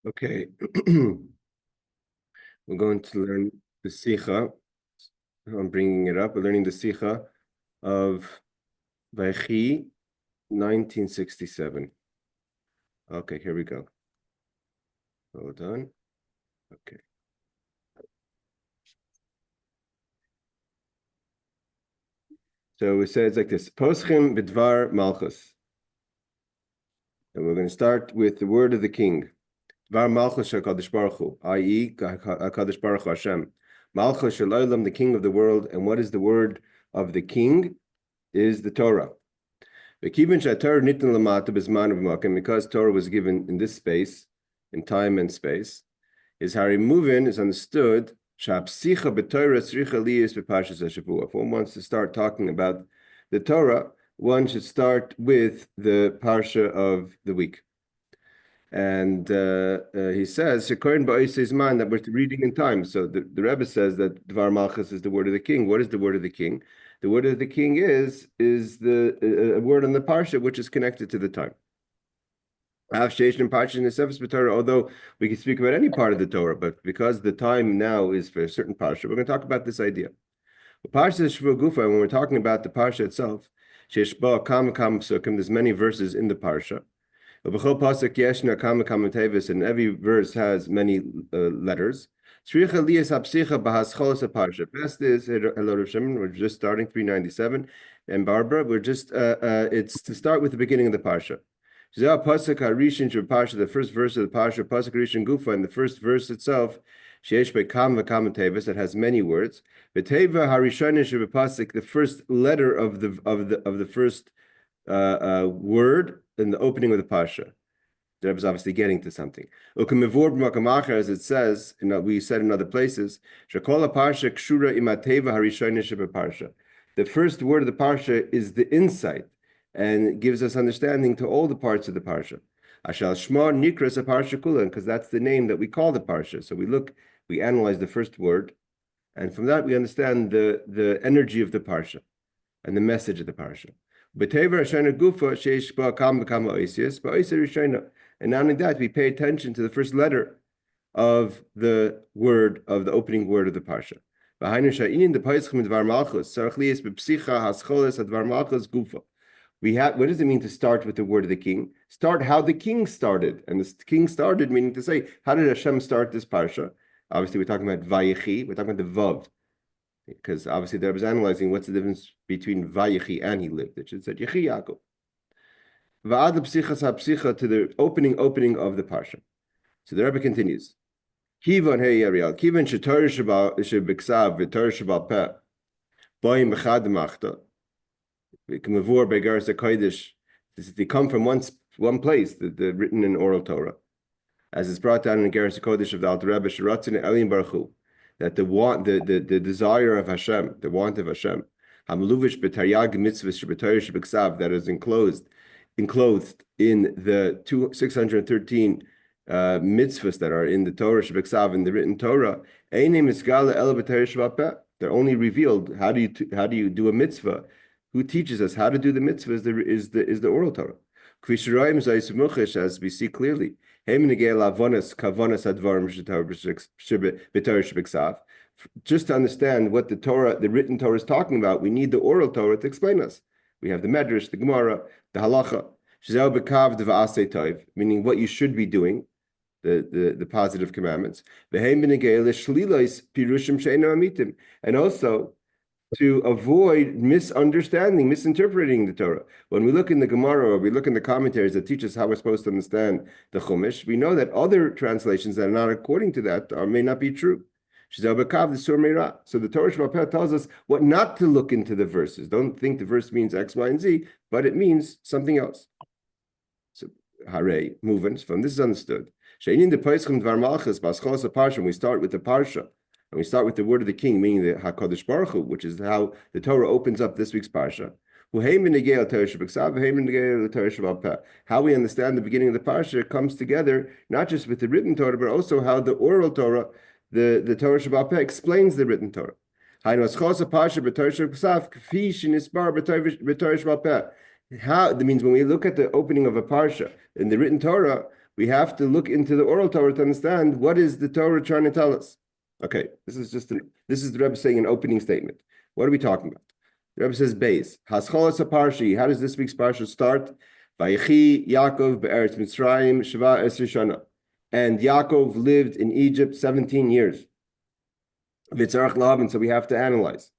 Okay, we're going to learn the Sikha. I'm bringing it up. We're learning the Sikha of Vayechi, 1967. Okay, here we go. Hold on. Okay. So it says like this: Poschim b'dvar malchus. And we're going to start with the word of the king. Dvar malchus HaKadosh Baruch Hu, i.e. HaKadosh Baruch Hu Hashem. Malchus shel olam, the king of the world. And what is the word of the king? Is the Torah. Because Torah was given in this space, in time and space, is Harimuvin is understood. If one wants to start talking about the Torah, one should start with the Parsha of the week. And he says, that we're reading in time. So the Rebbe says that Dvar Malchus is the word of the king. What is the word of the king? The word of the king is the word on the Parsha, which is connected to the time. Although we can speak about any part of the Torah, but because the time now is for a certain Parsha, we're going to talk about this idea. When we're talking about the Parsha itself, there's many verses in the Parsha. And every verse has many letters. Best is, hello Rav Shimon, we're just starting 397. And Barbara, we're just, it's to start with the beginning of the Parsha. The first verse of the Parsha, Pasuk Rishon Gufa, and the first verse itself, that has many words. The first letter of the first word in the opening of the Parsha. The Rebbe is obviously getting to something. As it says, we said in other places, the first word of the Parsha is the insight and gives us understanding to all the parts of the Parsha. Because that's the name that we call the Parsha. So we analyze the first word, and from that we understand the energy of the Parsha and the message of the Parsha. And not only that, we pay attention to the first letter of the word, of the opening word of the Parsha. What does it mean to start with the word of the king? Start how the king started. And the king started, meaning to say, how did Hashem start this Parsha? Obviously, we're talking about Vayechi, we're talking about the Vav. Because obviously, the Rebbe is analyzing what's the difference between Vayechi and he lived. It should say Yechi Yakov. Va'ad psicha to the opening of the Parsha. So the Rebbe continues. Kivan hey Ariel, Kivan shetor shebiksav v'tor shebal peh boim b'chad machta v'kemavur begaras hakodesh. They come from one place, the written in oral Torah, as is brought down in the Geras HaKodesh of the Alter Rebbe Shiratzin Elin Baruch Hu, that the desire of Hashem, the want of Hashem, Hamluvish b'taryag mitzvahs sheb'Torah shebiksav, that is enclosed in the 613 mitzvahs that are in the Torah Shebeksav, in the written Torah. They're only revealed. How do you do a mitzvah? Who teaches us how to do the mitzvah is the oral Torah. As we see clearly, just to understand what the Torah, the written Torah, is talking about, we need the oral Torah to explain us. We have the Medrash, the Gemara, the Halacha, meaning what you should be doing, the positive commandments, and also to avoid misinterpreting the Torah. When we look in the Gemara or we look in the commentaries that teach us how we're supposed to understand the Chumash, we know that other translations that are not according to that may not be true. So the Torah Shebal Peh tells us what not to look into the verses. Don't think the verse means X, Y, and Z, but it means something else. So Hare, movements from this is understood. When we start with the Parsha, and we start with the word of the king, meaning the HaKadosh Baruch Hu, which is how the Torah opens up this week's Parsha. How we understand the beginning of the Parsha comes together, not just with the written Torah, but also how the oral Torah, the Torah Shebal Peh, explains the written Torah. How, that means when we look at the opening of a Parsha in the written Torah, we have to look into the oral Torah to understand what is the Torah trying to tell us. Okay, this is the Rebbe saying an opening statement. What are we talking about? The Rebbe says, Beis, Hascholas HaParshi, how does this week's Parsha start? Vayechi Yakov be'eretz Mitzrayim Sheva Esri Shana. And Yakov lived in Egypt 17 years. V'tzarach lahavin, so we have to analyze.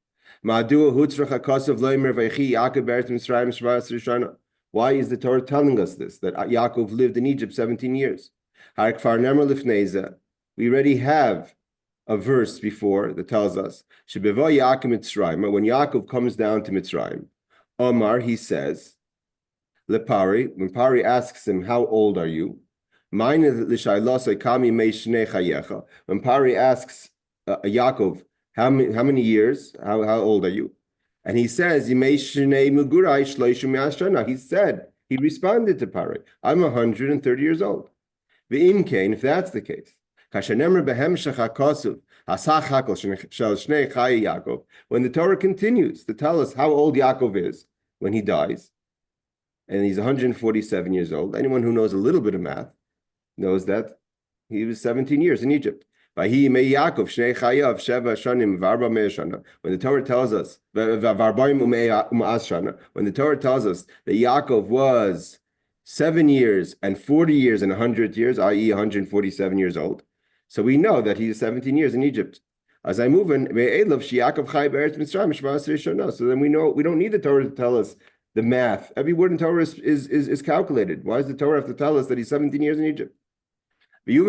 Ma'adua hutzrach hakasav loimer vayechi Yakov be'eretz Mitzrayim Sheva Esri Shana. Why is the Torah telling us this, that Yaakov lived in Egypt 17 years? We already have a verse before that tells us, when Yaakov comes down to Mitzrayim, Omar, he says, Lepari, when Pari asks him, how old are you? When Pari asks Yaakov, how many years, how old are you? And he says, he said, he responded to Pari, I'm 130 years old. If that's the case, when the Torah continues to tell us how old Yaakov is when he dies, and he's 147 years old, anyone who knows a little bit of math knows that he was 17 years in Egypt. When the Torah tells us, when the Torah tells us that Yaakov was 7 years and 40 years and 100 years, i.e. 147 years old, so we know that he's 17 years in Egypt. As I move in, so then we know we don't need the Torah to tell us the math. Every word in Torah is calculated. Why does the Torah have to tell us that he's 17 years in Egypt? So then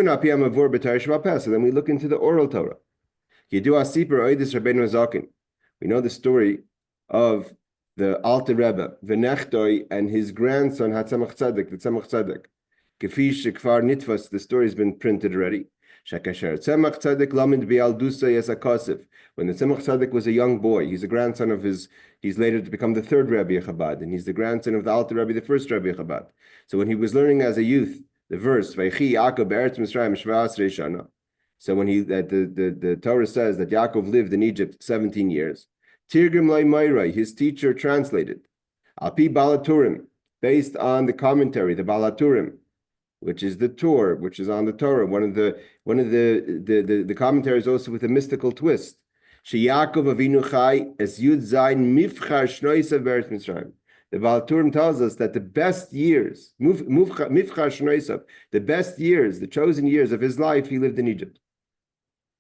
we look into the oral Torah. We know the story of the Alter Rebbe, V'nechtoi, and his grandson Hatzamach Tzedek, the Tzemach Tzedek. Kefish Shekfar Nitfas, the story has been printed already. Shekasher Tzemach Tzedek Lamid Bialdusa Yesakosif. When the Tzemach Tzedek was a young boy, he's a grandson of he's later to become the third Rebbe Chabad, and he's the grandson of the Alter Rebbe, the first Rebbe Chabad. So when he was learning as a youth, the verse, Vayechi Yaakov be'eretz Mitzrayim sheva asrei shana. So when the Torah says that Yaakov lived in Egypt 17 years, Tirgim Lai Mairai, his teacher translated, Alpi Balaturim, based on the commentary, the Balaturim, which is the Torah, which is on the Torah. One of the commentaries also with a mystical twist. She Yaakov Avinu Chai es Yud Zayin Mifchar Shnoisav be'eretz Mitzrayim. The Balaturim tells us that the best years, the best years, the chosen years of his life, he lived in Egypt.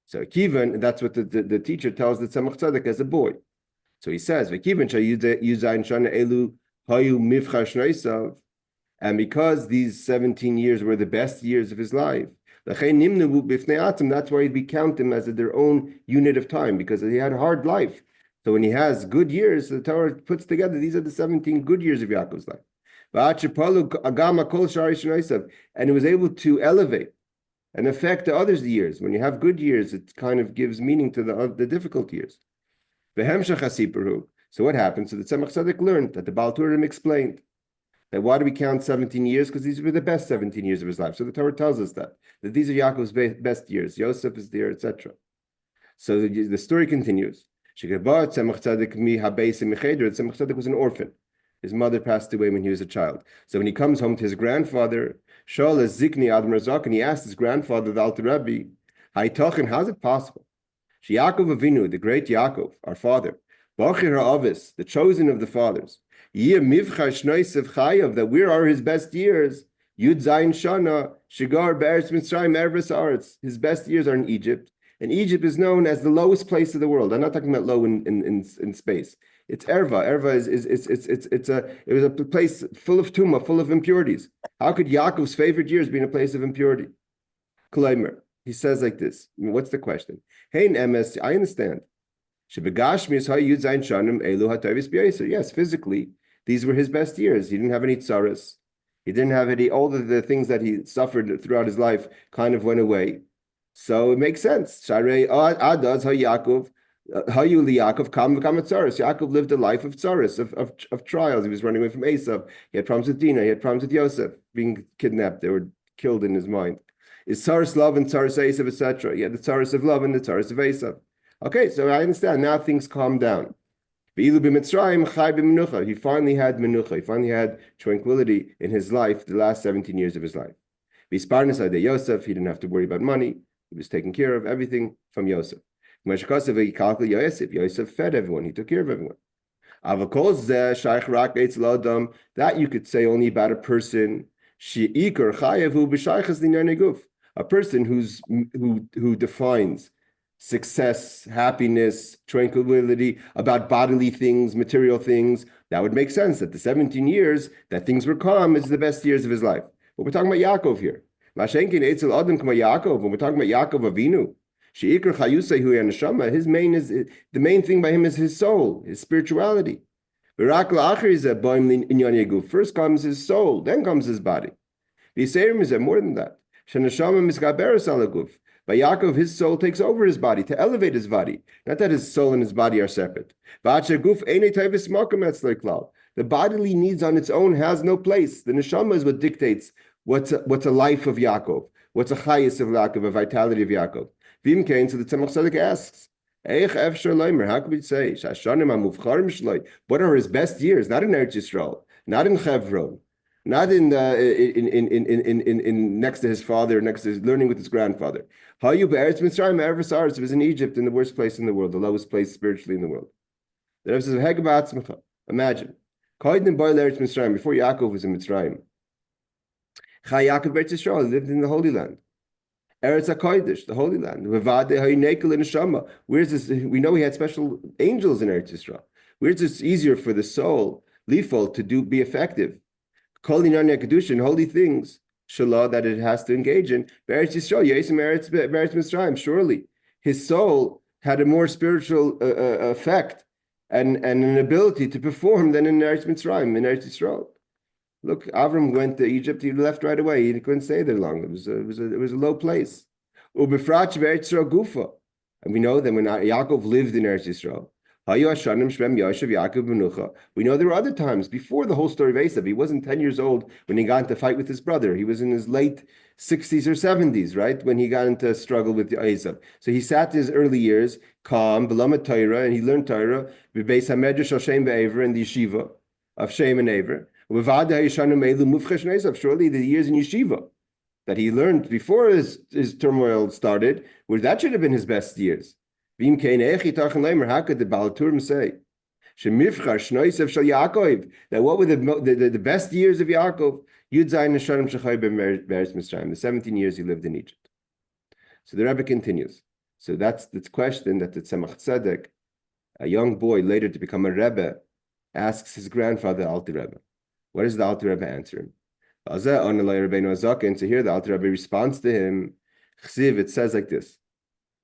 So Kivan, that's what the teacher tells the Tzemach Tzedek as a boy. So he says, and because these 17 years were the best years of his life, that's why we count them as their own unit of time, because he had a hard life. So when he has good years, the Torah puts together, these are the 17 good years of Yaakov's life. And he was able to elevate and affect the others' years. When you have good years, it kind of gives meaning to the difficult years. So what happened? So the Tzemach Tzedek learned that the Baal Turim explained that why do we count 17 years? Because these were the best 17 years of his life. So the Torah tells us that these are Yaakov's best years. Yosef is there, etc. So the story continues. Tzemach Tzedek was an orphan. His mother passed away when he was a child. So when he comes home to his grandfather, Shaul is Zikni Adam Razak, and he asked his grandfather, the Alter Rebbe, how's it possible? Yaakov Avinu, the great Yaakov, our father, Bachir Ha'avis, the chosen of the fathers, that where are his best years? Yud Zayin Shana, Shigar Be'eretz Mitzrayim Erves Aretz. His best years are in Egypt. And Egypt is known as the lowest place of the world. I'm not talking about low in space. It's Erva. Erva it was a place full of tumah, full of impurities. How could Yaakov's favorite years be in a place of impurity? Kolaimer. He says like this. What's the question? Hey, MS, I understand. Yes, physically, these were his best years. He didn't have any tsaras. He didn't have all the things that he suffered throughout his life kind of went away. So it makes sense. Yaakov lived a life of tsaras, of trials. He was running away from Esav. He had problems with Dinah. He had problems with Yosef, being kidnapped. They were killed in his mind. Is tsaras love and tsaras Esav, etc. He had the tsaras of love and the tsaras of Esav. Okay, so I understand. Now things calm down. He finally had menucha. He finally had tranquility in his life, the last 17 years of his life. Visparnas ade Yosef, he didn't have to worry about money. He was taking care of everything from Yosef. Yosef fed everyone. He took care of everyone. That you could say only about a person. A person who defines success, happiness, tranquility about bodily things, material things. That would make sense that the 17 years that things were calm is the best years of his life. But we're talking about Yakov here. When we're talking about Yakov Avinu, his the main thing by him is his soul, his spirituality. First comes his soul, then comes his body. More than that. By Yakov, his soul takes over his body to elevate his body. Not that his soul and his body are separate. The bodily needs on its own has no place. The neshama is what dictates what's a life of Yaakov, what's a chayis of Yaakov, a vitality of Yaakov. Vim came, so the Tzemach Tzedek asks, how could we say, what are his best years? Not in Eretz Yisrael, not in Chevron, not in next to his father, next to his learning with his grandfather. How you Eretz Mitzrayim, Eretz was in Egypt, in the worst place in the world, the lowest place spiritually in the world. The Rebbe says, imagine, before Yaakov was in Mitzrayim, Yaakov Eretz Yisrael lived in the Holy Land. Eretz HaKodesh, the Holy Land. Where's this? We know he had special angels in Eretz Yisrael. Where's this easier for the soul, lifol, to be effective? Kol Inyan Kedushin, holy things, Shalah, that it has to engage in. Eretz Yisrael, Yesem Eretz Mitzrayim. Surely his soul had a more spiritual effect and an ability to perform than in Eretz Mitzrayim, in Eretz Yisrael. Look, Avram went to Egypt. He left right away. He couldn't stay there long. It was a low place. And we know that when Yaakov lived in Eretz Yisrael, we know there were other times before the whole story of Esav. He wasn't 10 years old when he got into a fight with his brother. He was in his late 60s or 70s, right, when he got into a struggle with Esav. So he sat his early years calm, b'lamed Torah, and he learned Torah b'beis hamedrash al Shem ve'Ever, in the yeshiva of Shem and Ever. Surely the years in yeshiva that he learned before his turmoil started, where that should have been his best years. How could the Baal Turim say that what were the best years of Yaakov? The 17 years he lived in Egypt. So the Rebbe continues. So that's the question that the Tzemach Tzedek, a young boy later to become a Rebbe, asks his grandfather, Alter Rebbe. What does the Alter Rebbe answer him? And so here the Alter Rebbe responds to him. It says like this,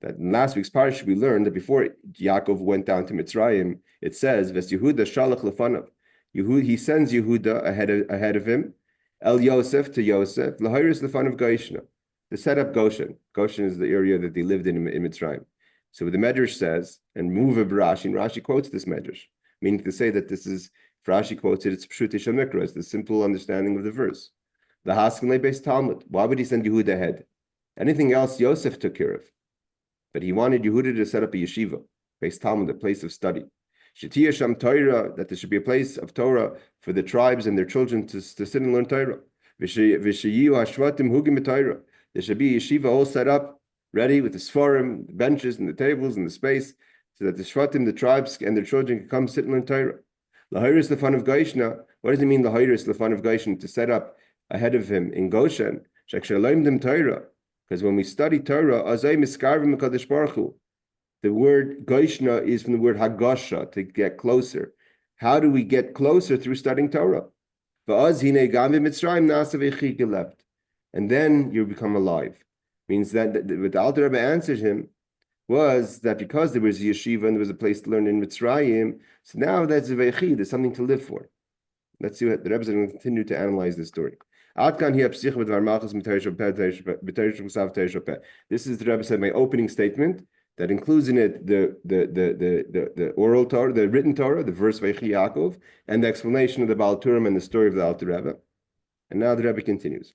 that in last week's parsha we learned that before Yaakov went down to Mitzrayim, it says, Ves Yehuda shalach lefanav. He sends Yehuda ahead of him, El Yosef to Yosef, Lahiris lefanav Goshna, to set up Goshen. Goshen is the area that they lived in Mitzrayim. So the Medrash says, and Muva Barashi, and Rashi quotes this Medrash, meaning to say that this is, if Rashi quotes it, it's Pshuti Shemikra, it's the simple understanding of the verse. The Haskanle based Talmud. Why would he send Yehuda ahead? Anything else Yosef took care of. But he wanted Yehuda to set up a yeshiva, based Talmud, a place of study. Shetiyah Sham Torah, that there should be a place of Torah for the tribes and their children to sit and learn Torah. V'sheyiyu hashvatim hugim b'Torah. There should be a yeshiva all set up, ready with the sforim, the benches and the tables and the space, so that the shvatim, the tribes and their children can come sit and learn Torah. Lahiris lefan of Goshna. What does it mean, lahiris lefan of Goshen, to set up ahead of him in Goshen? Shekshaloim Torah. Because when we study Torah, azay miskarvim HaKadosh Baruch Hu, the word Goshna is from the word Hagasha, to get closer. How do we get closer? Through studying Torah. And then you become alive. Means that what the Alter Rebbe answered him was that because there was a yeshiva and there was a place to learn in Mitzrayim, so now that's a Vayechi, there's something to live for. Let's see what the Rebbe is going to continue to analyze this story. This is the Rebbe said, my opening statement that includes in it the oral Torah, the written Torah, the verse Vayechi Yakov, and the explanation of the Baal Turim and the story of the Alter Rebbe. And now the Rebbe continues.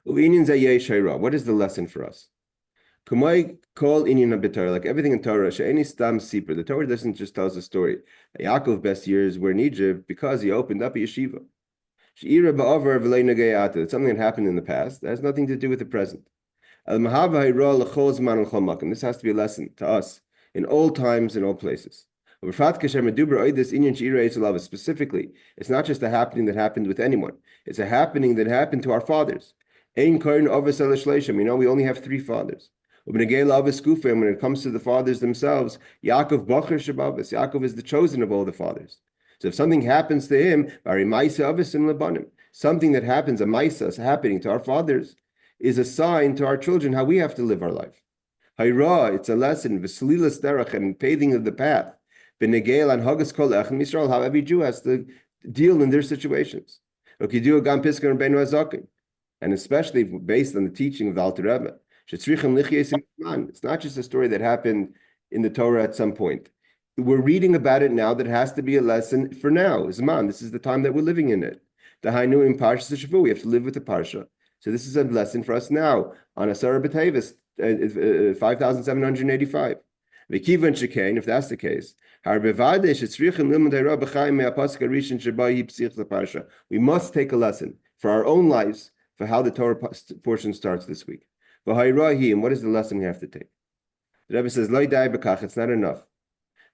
What is the lesson for us? Like everything in Torah, the Torah doesn't just tell us a story. Yaakov's best years were in Egypt because he opened up a yeshiva. It's something that happened in the past. That has nothing to do with the present. This has to be a lesson to us in all times, in all places. Specifically, it's not just a happening that happened with anyone. It's a happening that happened to our fathers. We know we only have 3 fathers. When it comes to the fathers themselves, Yaakov is the chosen of all the fathers. So if something happens to him, something that happens, a maisa is happening to our fathers, is a sign to our children how we have to live our life. Hayra, it's a lesson, v'slilas derech, and paving of the path. B'negel and hagas kol echem Yisrael, how every Jew has to deal in their situations. And especially based on the teaching of the Alter Rebbe. It's not just a story that happened in the Torah at some point. We're reading about it now that has to be a lesson for now. Zman, this is the time that we're living in it. The Hainu in Parsha Shavu, we have to live with the Parsha. So this is a lesson for us now on Asara B'Tevis, 5,785. V'kivan shekain, if that's the case, we must take a lesson for our own lives for how the Torah portion starts this week. And what is the lesson we have to take? The Rebbe says, it's not enough.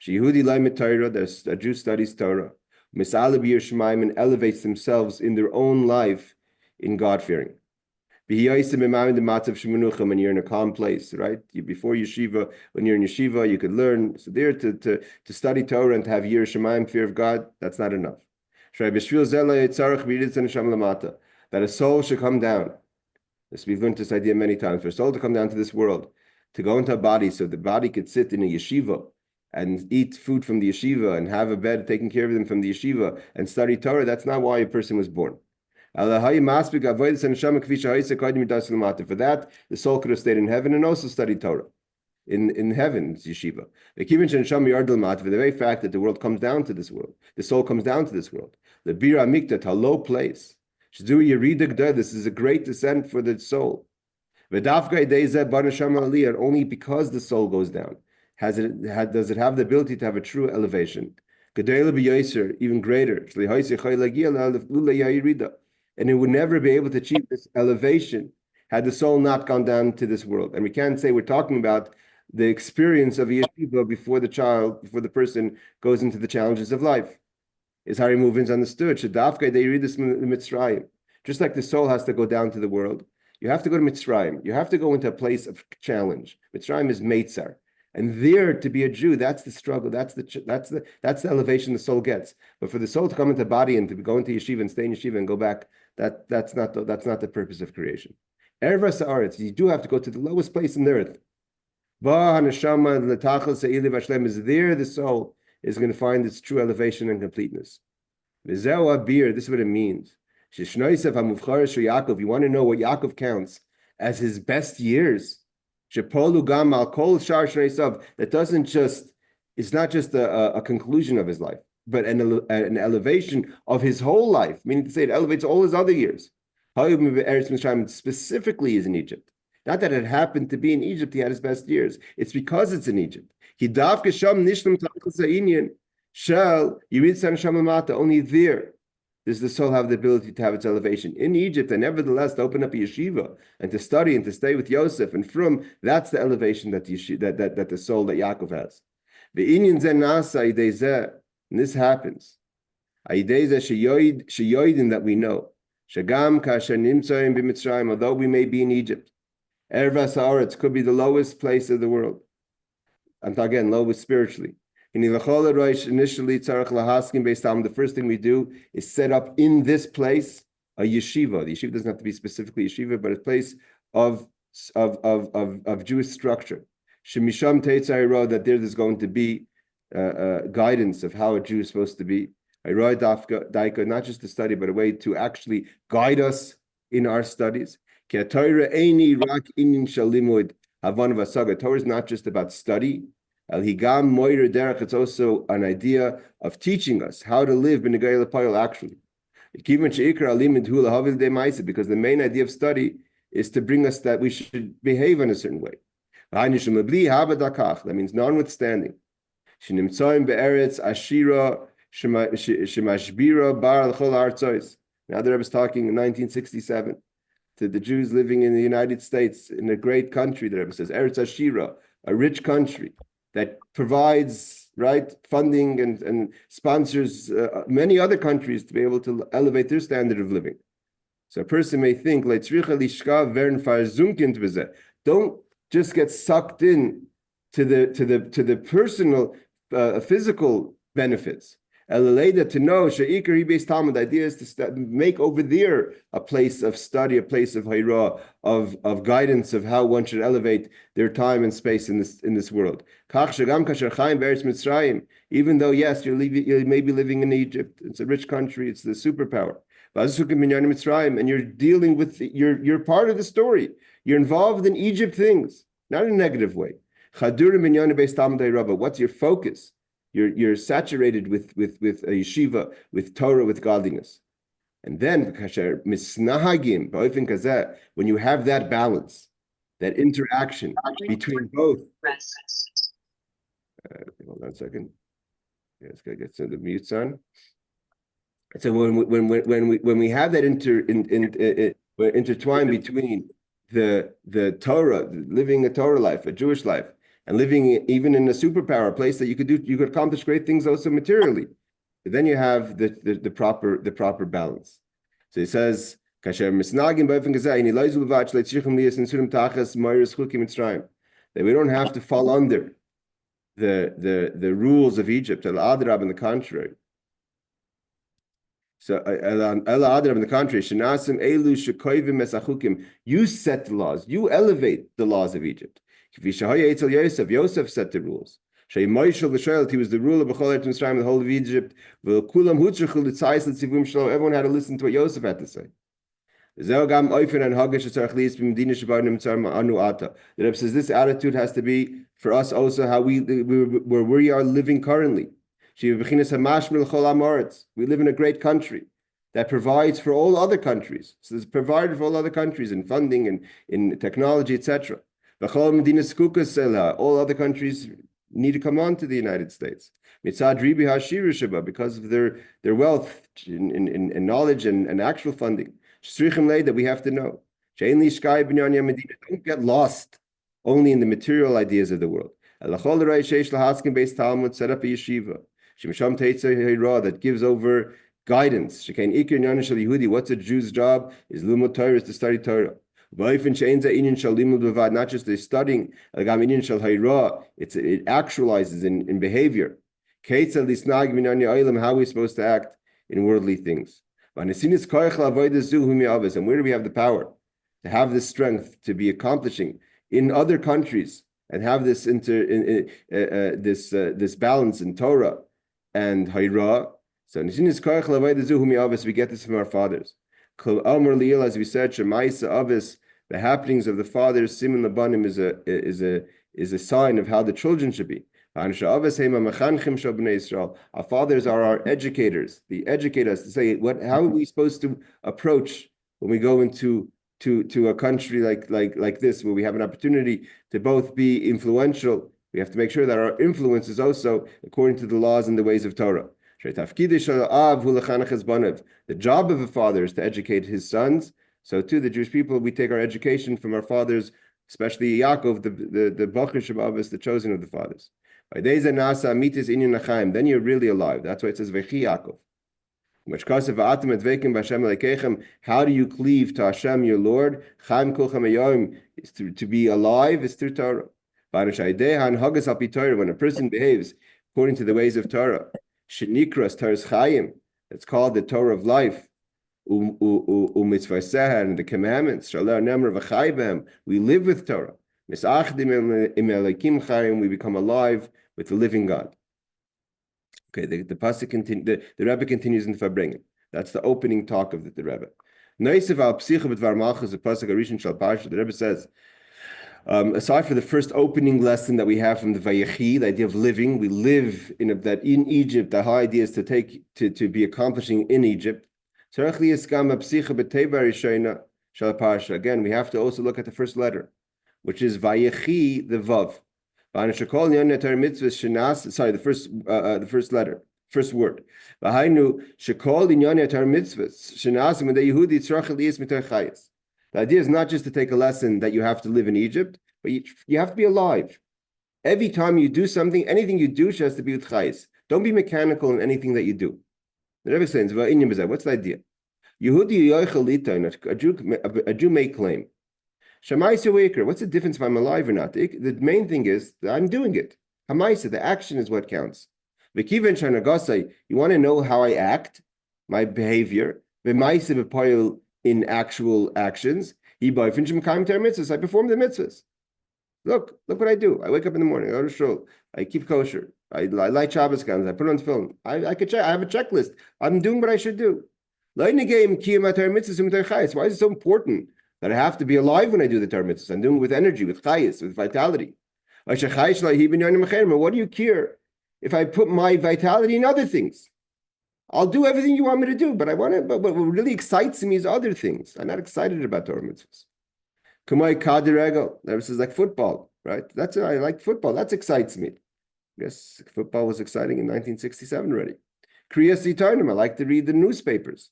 That a Jew studies Torah, and elevates themselves in their own life in God-fearing. When you're in a calm place, right? Before yeshiva, when you're in yeshiva, you could learn. So there to study Torah and to have Yireh Shamayim, fear of God, that's not enough. That a soul should come down. We've learned this idea many times. For a soul to come down to this world, to go into a body so the body could sit in a yeshiva and eat food from the yeshiva and have a bed taking care of them from the yeshiva and study Torah, that's not why a person was born. For that, the soul could have stayed in heaven and also studied Torah in heaven's yeshiva. For the very fact that the world comes down to this world, the soul comes down to this world. The Bira Mikdat, a low place. This is a great descent for the soul. And only because the soul goes down does it have the ability to have a true elevation. Even greater. And it would never be able to achieve this elevation had the soul not gone down to this world. And we can't say we're talking about the experience of yeshiva before the person goes into the challenges of life. Is Hari Movins understood? Just like the soul has to go down to the world, you have to go to Mitzrayim. You have to go into a place of challenge. Mitzrayim is Meitzar. And there, to be a Jew, that's the struggle. That's the elevation the soul gets. But for the soul to come into the body and to go into yeshiva and stay in yeshiva and go back, that's not the purpose of creation. Erva Sa'aretz, you do have to go to the lowest place in the earth. Is there the soul is going to find its true elevation and completeness. This is what it means. If you want to know what Yakov counts as his best years, that doesn't just, it's not just a conclusion of his life, but an elevation of his whole life, meaning to say it elevates all his other years. Specifically is in Egypt. Not that it happened to be in Egypt, he had his best years. It's because it's in Egypt. Only there does the soul have the ability to have its elevation. In Egypt, and nevertheless to open up a yeshiva and to study and to stay with Yosef and from, that's the elevation that the soul that Yakov has. And this happens. That we know. Although we may be in Egypt, Erva could be the lowest place of the world. And again, lowest spiritually. Initially, the first thing we do is set up in this place a yeshiva. The yeshiva doesn't have to be specifically yeshiva, but a place of Jewish structure. Shemisham Teitzai, that there's going to be guidance of how a Jew is supposed to be. Not just to study, but a way to actually guide us in our studies. Torah is not just about study. It's also an idea of teaching us how to live actually. Because the main idea of study is to bring us that we should behave in a certain way. That means notwithstanding. Now the Rebbe is talking in 1967 to the Jews living in the United States, in a great country, the Rebbe says, Eretz Ashira, a rich country that provides, right, funding and sponsors many other countries to be able to elevate their standard of living. So a person may think, don't just get sucked in to the personal physical benefits. To know the idea is to make over there a place of study, a place of hayra, of guidance of how one should elevate their time and space in this world. Even though yes, you may be living in Egypt, it's a rich country, it's the superpower. And you're dealing with you're part of the story. You're involved in Egypt things, not in a negative way. What's your focus? You're saturated with a yeshiva, with Torah, with godliness. And then when you have that balance, that interaction between both. Hold on a second. Yeah, let's get some of the mutes on. So when we have that intertwined between the Torah, living a Torah life, a Jewish life, and living even in a superpower, a place that you could accomplish great things also materially. But then you have the proper balance. So he says, that we don't have to fall under the rules of Egypt, al-adrab, on the contrary. So al-adrab, on the contrary, you set the laws, you elevate the laws of Egypt. Yosef set the rules. He was the ruler of the whole of Egypt. Everyone had to listen to what Yosef had to say. The Rebbe says this attitude has to be for us also how where we are living currently. We live in a great country that provides for all other countries. So it's provided for all other countries in funding and in technology, etc. All other countries need to come on to the United States because of their wealth in knowledge and actual funding. That we have to know. Don't get lost only in the material ideas of the world. Set up a yeshiva that gives over guidance. What's a Jew's job? Is lumot Torah, is to study Torah. Not just the studying, it actualizes in behavior. How are we supposed to act in worldly things? And where do we have the power to have this strength to be accomplishing in other countries and have this this balance in Torah and Hayra? So we get this from our fathers. As we said, the happenings of the fathers, Siman Labanim, is a sign of how the children should be. Our fathers are our educators. They educate us to say how are we supposed to approach when we go into a country like this, where we have an opportunity to both be influential. We have to make sure that our influence is also according to the laws and the ways of Torah. The job of a father is to educate his sons. So too, the Jewish people, we take our education from our fathers, especially Yakov, the Bachar Shabbat, the chosen of the fathers. Then you're really alive. That's why it says Vechi Yakov. How do you cleave to Hashem, your Lord? Is to be alive is through Torah. When a person behaves according to the ways of Torah, Shenikras Torah's Chaim, it's called the Torah of life. And the commandments. We live with Torah. We become alive with the living God. Okay, the pasuk the Rebbe continues in the Farbrengen. That's the opening talk of the Rebbe. The Rebbe says, aside from the first opening lesson that we have from the Vayechi, the idea of living, we live in Egypt. The whole idea is to be accomplishing in Egypt. Again, we have to also look at the first letter, which is Vayechi, the Vav. Sorry, the first letter. First word. The idea is not just to take a lesson that you have to live in Egypt, but you have to be alive. Every time you do something, anything you do has to be with chayis. Don't be mechanical in anything that you do. The Rebbe says, what's the idea? A Jew may claim, what's the difference if I'm alive or not? The main thing is that I'm doing it. Hamaisa, the action is what counts. You want to know how I act, my behavior, in actual actions. I perform the mitzvahs. Look what I do. I wake up in the morning, I go to shul, I keep kosher, I light Shabbos candles, I put on film. I could check, I have a checklist. I'm doing what I should do. Why is it so important that I have to be alive when I do the Torah mitzvahs? I'm doing it with energy, with chayis, with vitality. What do you care if I put my vitality in other things? I'll do everything you want me to do, but but what really excites me is other things. I'm not excited about Torah mitzvahs. This is like football, right? I like football. That excites me. Yes, football was exciting in 1967 already. I like to read the newspapers.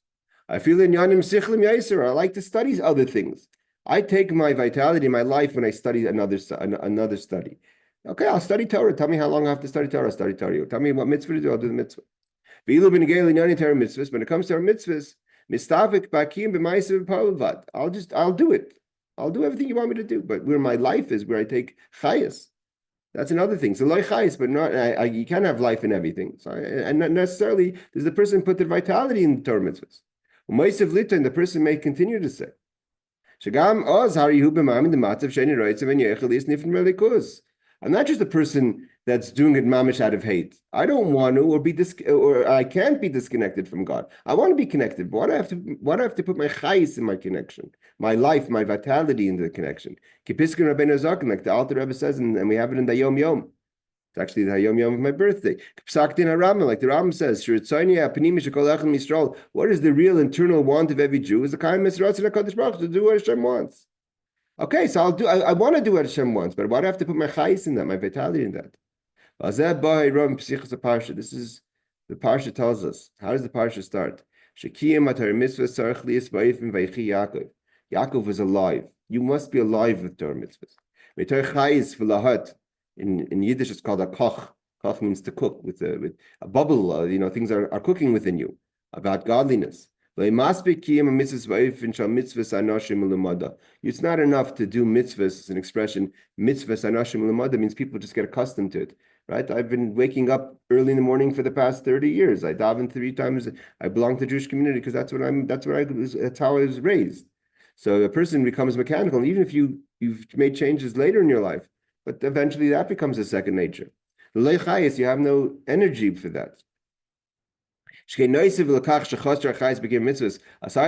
I feel in Yanim Sichlim Yaiser. I like to study other things. I take my vitality in my life when I study another study. Okay, I'll study Torah. Tell me how long I have to study Torah. I'll study Torah. Tell me what mitzvah to do. I'll do the mitzvah. When it comes to our mitzvahs, I'll do it. I'll do everything you want me to do. But where my life is, where I take chayas, that's another thing. So loy chayas, but not you can't have life in everything. So and not necessarily does the person put their vitality in the Torah mitzvahs. And the person may continue to say, I'm not just a person that's doing it mamish out of hate. I don't want to, or I can't be disconnected from God. I want to be connected. But why do I have to put my chayis in my connection, my life, my vitality into the connection? Like the Alter Rebbe says, and we have it in the Yom Yom. It's actually the Yom Yom of my birthday. Like the Rambam says, what is the real internal want of every Jew? Is the kind of to do what Hashem wants. Okay, so I want to do what Hashem wants, but why do I have to put my chayis in that, my vitality in that? This is the parsha tells us. How does the parsha start? Yakov was alive. You must be alive with Torah mitzvahs. In Yiddish, it's called a koch. Koch means to cook with a bubble. Things are cooking within you about godliness. It's not enough to do mitzvahs as an expression. Mitzvahs anashim l'mada means people just get accustomed to it, right? I've been waking up early in the morning for the past 30 years. I daven 3 times. I belong to the Jewish community because that's how I was raised. So a person becomes mechanical, and even if you've made changes later in your life, but eventually that becomes a second nature. You have no energy for that. Aside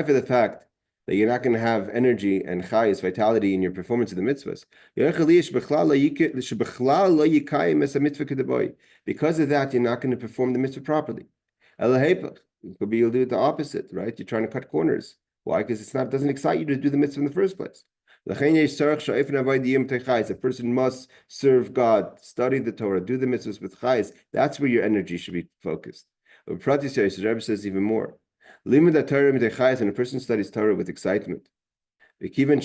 for the fact that you're not going to have energy and chayis, vitality in your performance of the mitzvahs, because of that, you're not going to perform the mitzvah properly. Could be you'll do it the opposite, right? You're trying to cut corners. Why? Because it doesn't excite you to do the mitzvah in the first place. A person must serve God, study the Torah, do the mitzvahs with chayis. That's where your energy should be focused. The Rebbe says even more. When a person studies Torah with excitement, maybe when you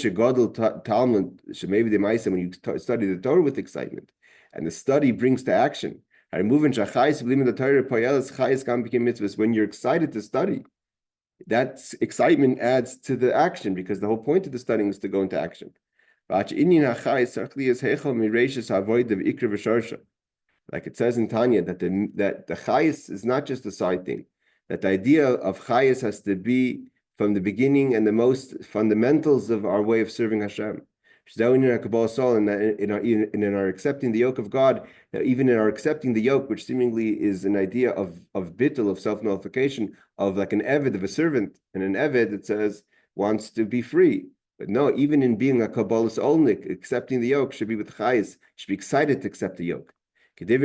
study the Torah with excitement, and the study brings to action. When you're excited to study, that excitement adds to the action because the whole point of the studying is to go into action. Like it says in Tanya, that the chayis is not just a side thing. That the idea of chayis has to be from the beginning and the most fundamentals of our way of serving Hashem. In our accepting the yoke of God, even in our accepting the yoke, which seemingly is an idea of bittul, of self-nullification, of like an eved, of a servant, and an eved that says wants to be free. But no, even in being a kabbalas olnik, accepting the yoke should be with chayis, should be excited to accept the yoke. Like the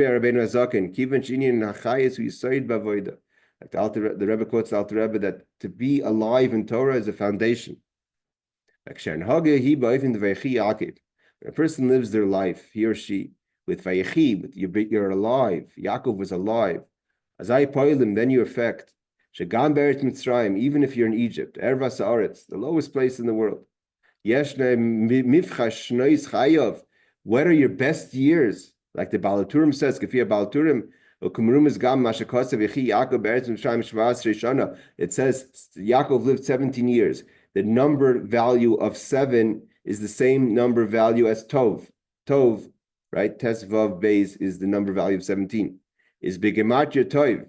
Rebbe quotes the Alter Rebbe that to be alive in Torah is a foundation. When a person lives their life, he or she, with Vayechi, you're alive. Yakov was alive. Azai poilim, then you affect. Shagam Beretz Mitzrayim, even if you're in Egypt, Ervas Haaretz, the lowest place in the world. Yeshne mifchash shnois chayav. What are your best years? Like the Balaturim says, Gefiya Balaturim, it says Yakov lived 17 years. The number value of 7 is the same number value as Tov. Tov, right? Tesvav Beis is the number value of 17. Is Begematria Tov.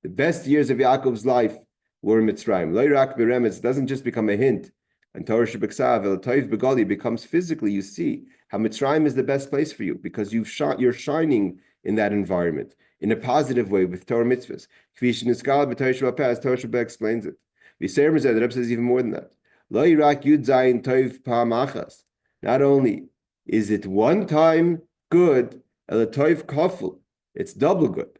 The best years of Yaakov's life were in Mitzrayim. Loirak Beremetz doesn't just become a hint. And Torah Shebeksav, El Tov Begali becomes physically, you see how Mitzrayim is the best place for you because you're shining in that environment in a positive way with Torah mitzvahs. Torah Shebek explains it. The Rebbe says even more than that. Not only is it one time good, it's double good.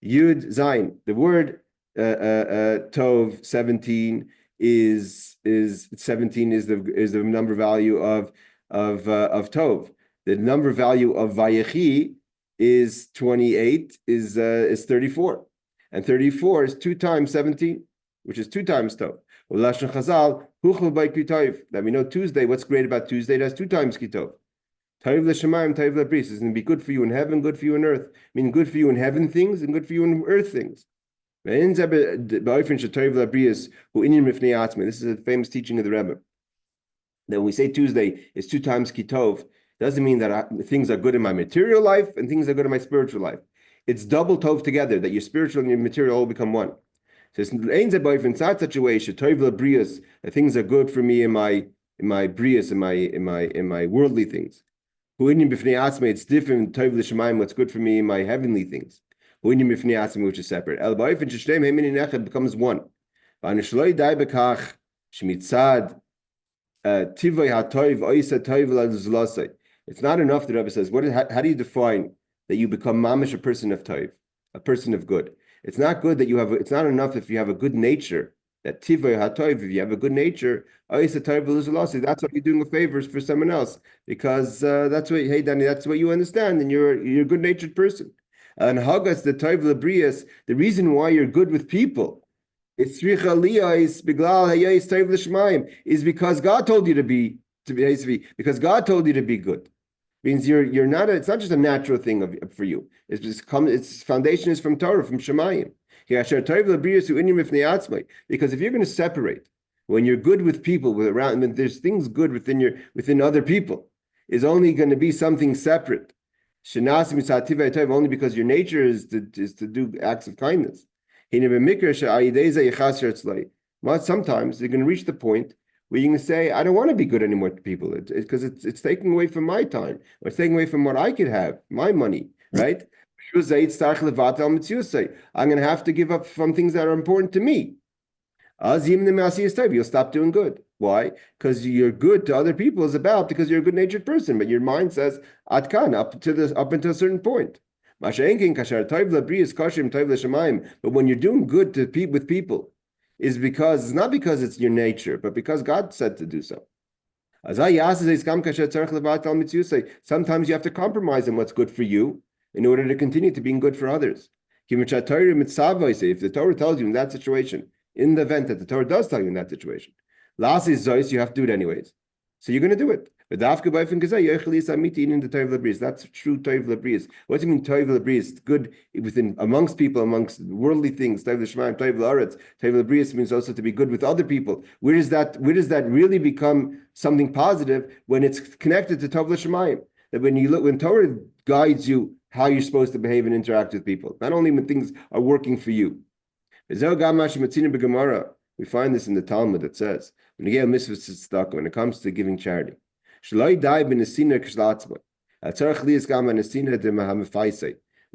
Yud Zayin. The word Tov 17 is 17 is the number value of Tov. The number value of Vayechi is 28 is 34, and 34 is 2 times 17, which is 2 times Tov. That we know Tuesday. What's great about Tuesday? It has 2 times Kitov. Tov l'shamayim, tov l'bris. It's going to be good for you in heaven, good for you in earth. Meaning good for you in heaven things and good for you in earth things. This is a famous teaching of the Rebbe. That when we say Tuesday is 2 times Kitov, doesn't mean that things are good in my material life and things are good in my spiritual life. It's double Tov together, that your spiritual and your material all become one. So it's not such a way, that things are good for me in my brias, in my worldly things. It's different, what's good for me in my heavenly things. Which is separate. It becomes one. It's not enough, the Rebbe says. How do you define that you become mamish a person of tov, a person of good? It's not good that you have. It's not enough if you have a good nature. That tivay hatoiv, if you have a good nature, that's what you're doing a favor for someone else because that's what. Hey, Danny, that's what you understand, and you're a good-natured person. And hagas the tov labrias. The reason why you're good with people, it's is because God told you to be because God told you to be good. Means you're not. It's not just a natural thing for you. Its foundation is from Torah, from Shemayim. Because if you're going to separate, when you're good with people, when there's things good within other people, is only going to be something separate. Only because your nature is to do acts of kindness. Sometimes you're going to reach the point where you're going to say, I don't want to be good anymore to people because it's taking away from my time, or it's taking away from what I could have, my money, right? I'm going to have to give up from things that are important to me. You'll stop doing good. Why? Because you're good to other people because you're a good-natured person, but your mind says atkan up until a certain point. But when you're doing good with people, is because it's not because it's your nature, but because God said to do so. Sometimes you have to compromise on what's good for you in order to continue to being good for others. If the Torah tells you in that situation, in the event that the Torah does tell you in that situation, you have to do it anyways. So you're going to do it. That's true Toiv Labris. What do you mean Toiv Labris? Good amongst people, amongst worldly things. Toiv L'Shemaim, Toiv L'Aretz. Toiv Labris means also to be good with other people. Where does that really become something positive? When it's connected to Toiv L'Shemaim. That when Torah guides you how you're supposed to behave and interact with people, not only when things are working for you. We find this in the Talmud that says, when it comes to giving charity, we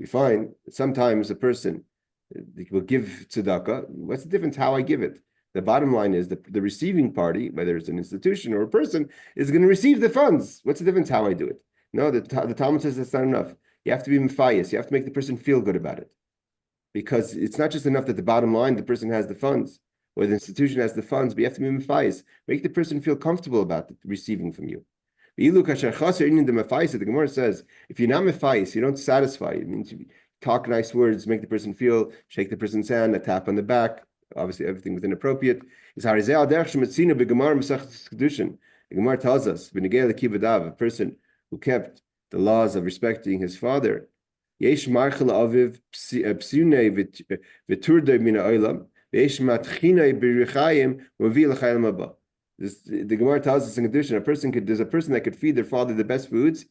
find sometimes a person will give tzedakah. What's the difference how I give it? The bottom line is the receiving party, whether it's an institution or a person, is going to receive the funds. What's the difference how I do it? No, the Talmud says that's not enough. You have to be mefayis. You have to make the person feel good about it. Because it's not just enough that the bottom line, the person has the funds, or the institution has the funds, but you have to be mefayis. Make the person feel comfortable about receiving from you. The Gemara says, if you're not mefais, you don't satisfy. It means you talk nice words, make the person feel, shake the person's hand, a tap on the back. Obviously, everything within appropriate. The Gemara tells us, a person who kept the laws of respecting his father, the Gemara tells us in addition, there's a person that could feed their father the best foods,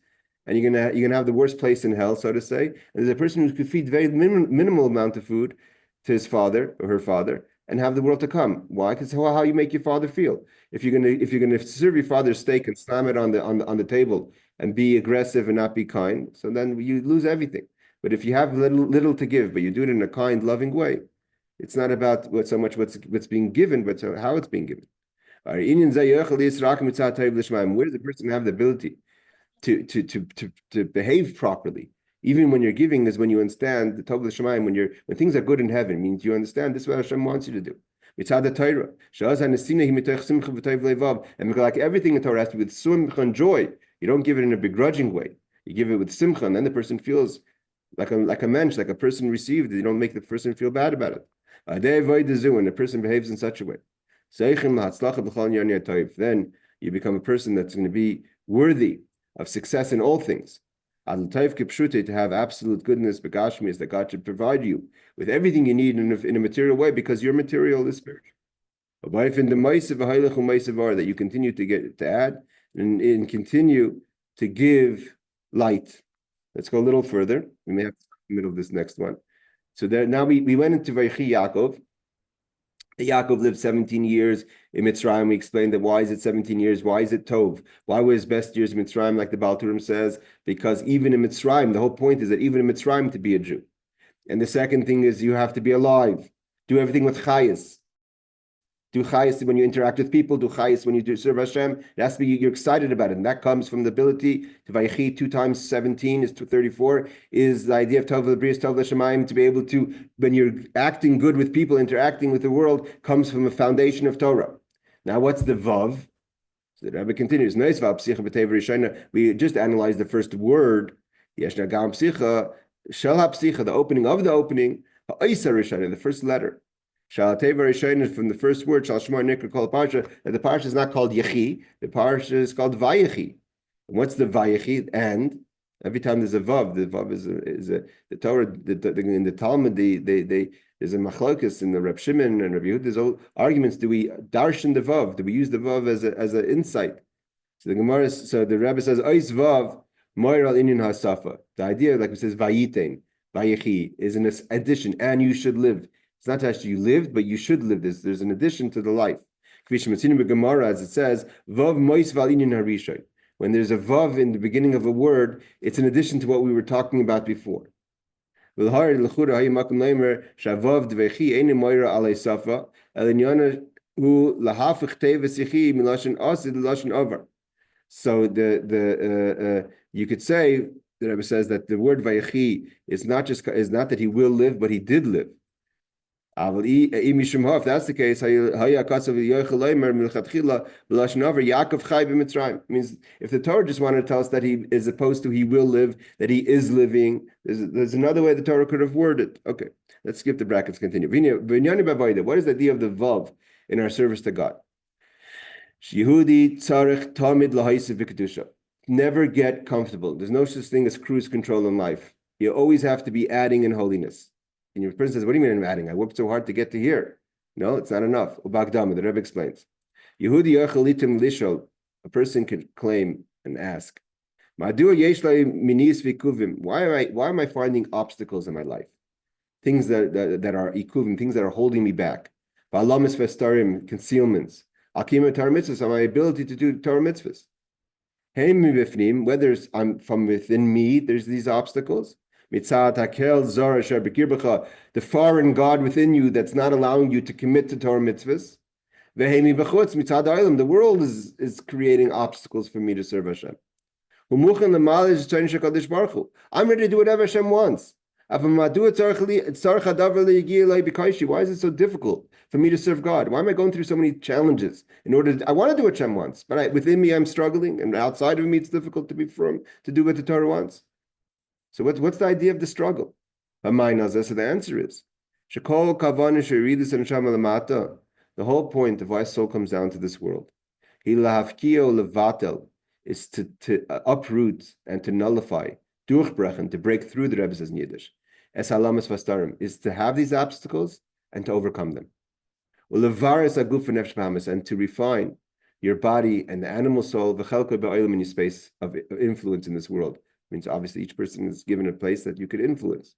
and you're gonna have the worst place in hell, so to say. And there's a person who could feed very minimal amount of food to his father or her father, and have the world to come. Why? Because how you make your father feel. If you're gonna serve your father steak and slam it on the table and be aggressive and not be kind, so then you lose everything. But if you have little to give, but you do it in a kind, loving way, it's not about so much what's being given, but how it's being given. Where does the person have the ability to behave properly? Even when you're giving is when you understand the Tov L'Shamayim, when things are good in heaven, means you understand this is what Hashem wants you to do. And like everything in Torah has to be with simcha and joy. You don't give it in a begrudging way. You give it with simcha, and then the person feels like a mensch, like a person received it. You don't make the person feel bad about it. And the person behaves in such a way. Then you become a person that's going to be worthy of success in all things. To have absolute goodness, begashmi, is that God should provide you with everything you need in a material way, because your material is spiritual. That you continue to add and continue to give light. Let's go a little further. We may have to in the middle of this next one. So there now we went into Vayechi Yakov. Yakov lived 17 years in Mitzrayim. We explained that why is it 17 years? Why is it Tov? Why were his best years in Mitzrayim, like the Baal Turim says? Because even in Mitzrayim, the whole point is that even in Mitzrayim to be a Jew. And the second thing is you have to be alive. Do everything with chayas. Do chayas when you interact with people. Do chayas when you serve Hashem. It has to be, you're excited about it. And that comes from the ability to Vayechi 2 times 17 is 34, is the idea of Tov L'Brias, Tov L'Shamayim, to be able to, when you're acting good with people, interacting with the world, comes from a foundation of Torah. Now, what's the Vav? So the Rebbe continues, we just analyzed the first word, the opening of the opening, the first letter. Shalateva from the first word, Shalshmar Nikra called Parsha, that the Parsha is not called Yechi, the Parsha is called Vayechi. And what's the Vayechi? And every time there's a Vav, the Vav is the Torah, in the Talmud, there's a machlokas in the Reb Shimon and Reb Yehud, there's all arguments, do we darshan the Vav? Do we use the Vav as an insight? So the Gemara, so the Rebbe says, Ois Vav, Moir al Inyan HaSafa. The idea, like it says, Vayitain, Vayechi, is an addition, and you should live. It's not actually you lived, but you should live this. There's an addition to the life. As it says, Vav mois val inyan harishay. When there's a Vav in the beginning of a word, it's an addition to what we were talking about before. So you could say, the Rebbe says that the word Vayechi is not that he will live, but he did live. If that's the case, means if the Torah just wanted to tell us that he is opposed to he will live, that he is living, there's another way the Torah could have worded it. Okay, let's skip the brackets, continue. What is the idea of the Vav in our service to God? Never get comfortable. There's no such thing as cruise control in life. You always have to be adding in holiness. And your person says, what do you mean I'm adding? I worked so hard to get to here. No, it's not enough. Ubagdama, the Rebbe explains. A person could claim and ask, why am I finding obstacles in my life? Things that are ikuvim, things that are holding me back. Concealments. My ability to do Torah mitzvahs. Whether I'm from within me, there's these obstacles. The foreign God within you that's not allowing you to commit to Torah mitzvahs. The world is creating obstacles for me to serve Hashem. I'm ready to do whatever Hashem wants. Why is it so difficult for me to serve God? Why am I going through so many challenges in order I want to do what Hashem wants, but within me I'm struggling, and outside of me it's difficult to be firm to do what the Torah wants. So what's the idea of the struggle? So the answer is the whole point of why soul comes down to this world is to uproot and to nullify, durchbrechen, to break through, the Rebbe says in Yiddish, es halamas vastarim, is to have these obstacles and to overcome them. And to refine your body and the animal soul, in your space of influence in this world. Means obviously each person is given a place that you could influence.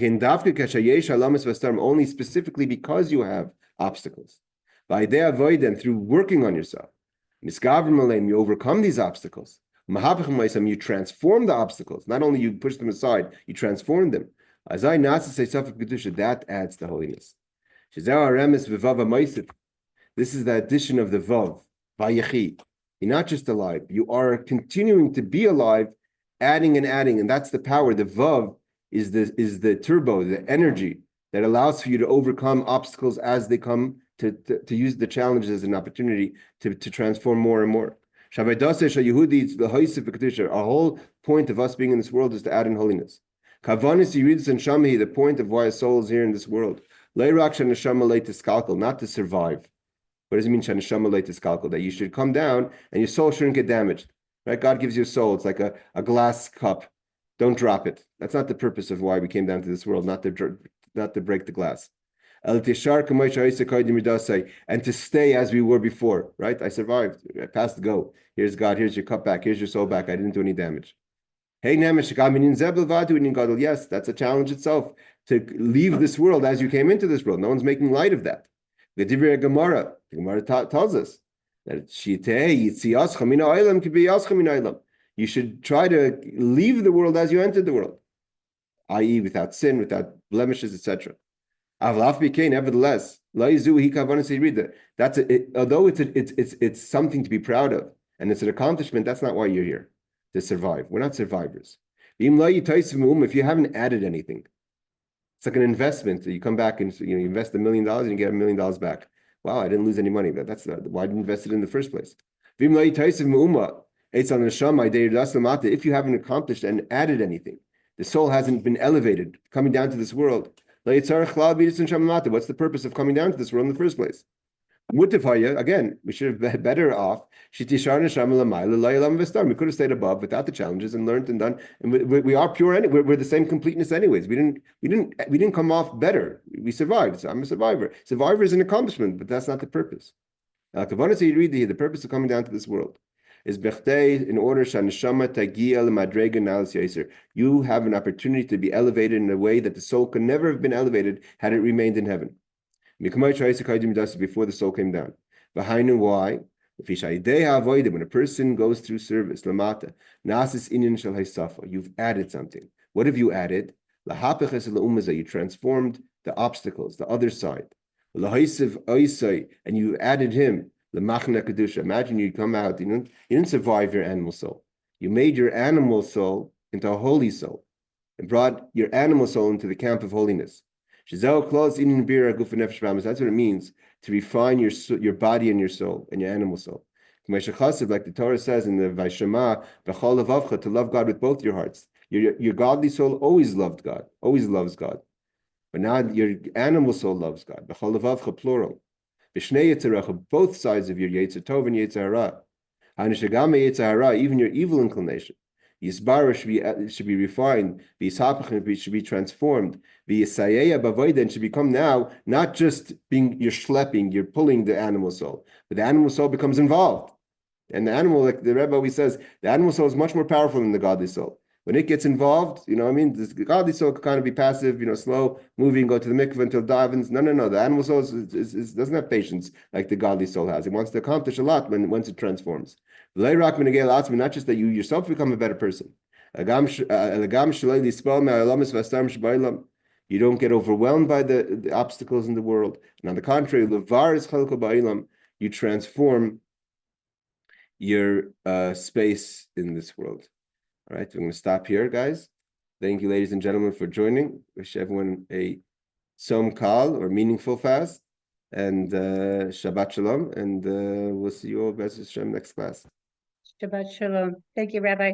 Only specifically because you have obstacles. And through working on yourself, you overcome these obstacles. You transform the obstacles. Not only you push them aside, you transform them. That adds to holiness. This is the addition of the Vav, Vayechi. You're not just alive, you are continuing to be alive, adding, and that's the power. The Vav is the turbo, the energy that allows for you to overcome obstacles as they come, to use the challenges as an opportunity to transform more and more. Our whole point of us being in this world is to add in holiness. The point of why a soul is here in this world. Not to survive. What does it mean, that you should come down and your soul shouldn't get damaged? Right? God gives you a soul. It's like a glass cup. Don't drop it. That's not the purpose of why we came down to this world, not to break the glass. And to stay as we were before, right? I survived. I passed the go. Here's God. Here's your cup back. Here's your soul back. I didn't do any damage. Yes, that's a challenge itself, to leave this world as you came into this world. No one's making light of that. The Gemara tells us that you should try to leave the world as you entered the world, i.e., without sin, without blemishes, etc. Nevertheless, although it's something to be proud of and it's an accomplishment, that's not why you're here, to survive. We're not survivors. If you haven't added anything, it's like an investment. You come back and you invest $1 million and you get $1 million back. Wow, I didn't lose any money, but that's not why I didn't invest it in the first place. If you haven't accomplished and added anything, the soul hasn't been elevated, coming down to this world. What's the purpose of coming down to this world in the first place? Again, we should have been better off. We could have stayed above without the challenges and learned and done. And we are pure. We're the same completeness, anyways. We didn't come off better. We survived. So I'm a survivor. Survivor is an accomplishment, but that's not the purpose. The purpose of coming down to this world is in order you have an opportunity to be elevated in a way that the soul could never have been elevated had it remained in heaven. Before the soul came down. Why? When a person goes through service, you've added something. What have you added? You transformed the obstacles, the other side. And you added him. Imagine you come out, you didn't survive your animal soul. You made your animal soul into a holy soul and brought your animal soul into the camp of holiness. That's what it means to refine your body and your soul and your animal soul. Like the Torah says in the Vayshema, to love God with both your hearts. Your godly soul always loved God, always loves God. But now your animal soul loves God. Plural. Both sides of your Yetzer Tov and Yetzer Hara, even your evil inclination. Yisbara should be refined, should be transformed, and should become now not just you're schlepping, you're pulling the animal soul, but the animal soul becomes involved. And the animal, like the Rebbe always says, the animal soul is much more powerful than the godly soul. When it gets involved, the godly soul can kind of be passive, slow moving, go to the mikveh until davens. No. The animal soul doesn't have patience like the godly soul has. It wants to accomplish a lot once it transforms. Not just that you yourself become a better person. You don't get overwhelmed by the obstacles in the world. And on the contrary, you transform your space in this world. All right, we're going to stop here, guys. Thank you, ladies and gentlemen, for joining. Wish everyone a Tzom Kal, or meaningful fast, and Shabbat Shalom, and we'll see you all, B'ezras Hashem, next class. Shabbat shalom. Thank you, Rabbi.